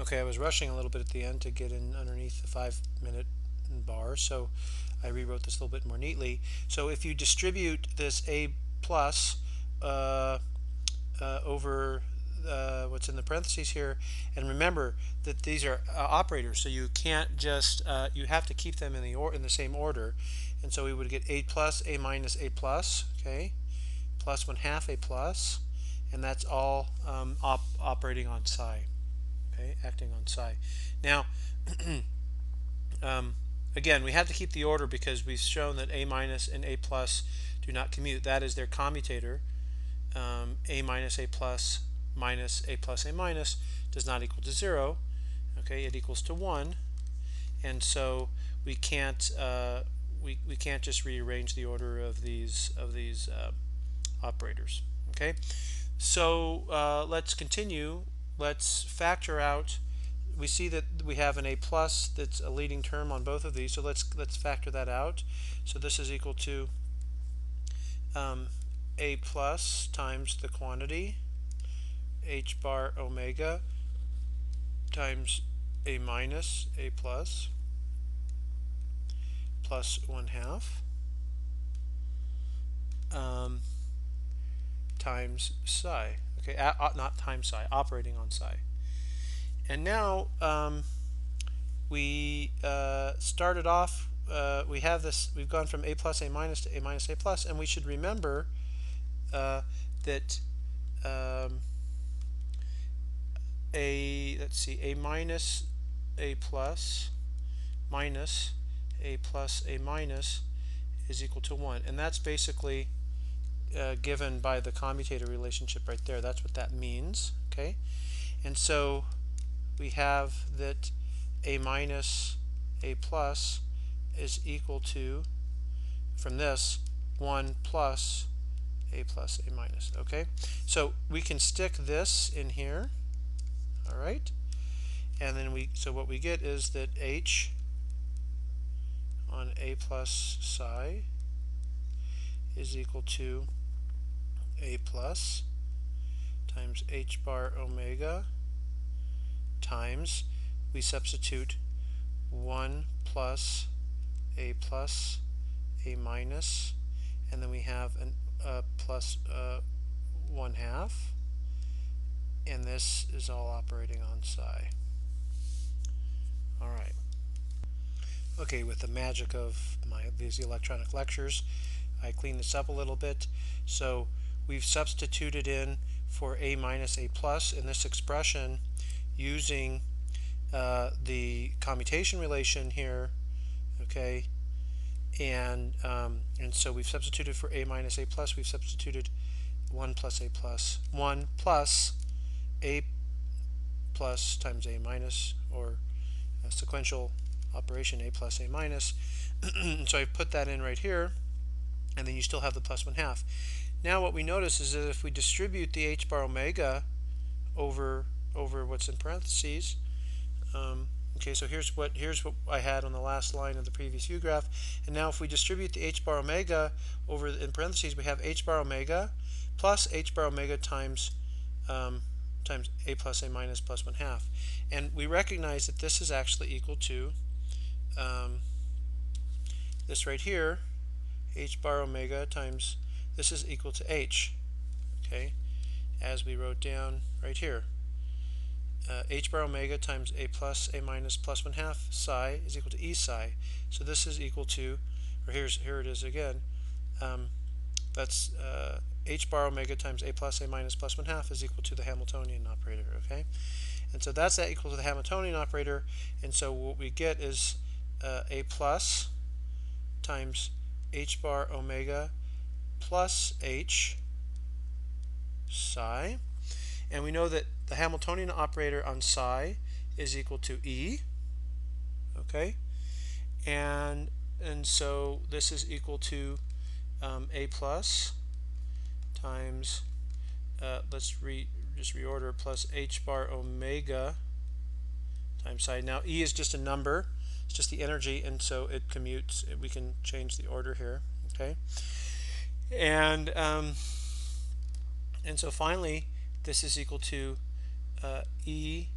Okay, I was rushing a little bit at the end to get in underneath the 5-minute bar, so I rewrote this a little bit more neatly. So if you distribute this A plus over what's in the parentheses here, and remember that these are operators, so you can't just you have to keep them in the same order, and so we would get A plus, A minus, A plus, okay, plus 1/2 A plus, and that's all operating on psi, okay, acting on psi. Now again, we have to keep the order because we've shown that A minus and A plus do not commute. That is their commutator. A minus A plus minus A plus A minus does not equal to 0. Okay, it equals to 1, and so we can't we can't just rearrange the order of these operators. Okay, so let's continue. Let's factor out. We see that we have an A plus that's a leading term on both of these, so let's factor that out. So this is equal to A plus times the quantity h bar omega times A minus A plus plus 1/2 times psi. Okay, not times psi, operating on psi. And now we started off. We have this. We've gone from A plus A minus to A minus A plus, and we should remember that A minus A plus minus A plus A minus is equal to 1, and that's basically given by the commutator relationship right there. That's what that means. Okay, and so we have that A minus A plus is equal to, from this, 1 plus A plus A minus. Okay, so we can stick this in here. All right, and then so what we get is that H on A plus psi is equal to A plus times H bar omega times, we substitute 1 plus A minus, and then we have a plus 1/2, and this is all operating on psi. All right. Okay, with the magic of these electronic lectures, I cleaned this up a little bit. So we've substituted in for A minus A plus in this expression using the commutation relation here. Okay, and so we've substituted for A minus A plus. We've substituted 1 plus A plus, 1 plus A plus times A minus, or a sequential operation A plus A minus. So I've put that in right here, and then you still have the plus 1/2. Now what we notice is that if we distribute the H bar omega over what's in parentheses, okay, so here's what I had on the last line of the previous view graph, and now if we distribute the H bar omega over in parentheses, we have H bar omega plus H bar omega times A plus A minus plus 1/2, and we recognize that this is actually equal to this right here, H bar omega times, this is equal to H, okay, as we wrote down right here. H bar omega times A plus A minus plus 1/2 psi is equal to E psi. So this is equal to, or here it is again, that's H bar omega times A plus A minus plus 1/2 is equal to the Hamiltonian operator. Okay, and so that's equal to the Hamiltonian operator, and so what we get is A plus times H bar omega plus H psi, and we know that the Hamiltonian operator on psi is equal to E. Okay, and so this is equal to A plus times let's just reorder, plus H bar omega times psi. Now E is just a number, it's just the energy, and so it commutes. We can change the order here. Okay, and so finally this is equal to E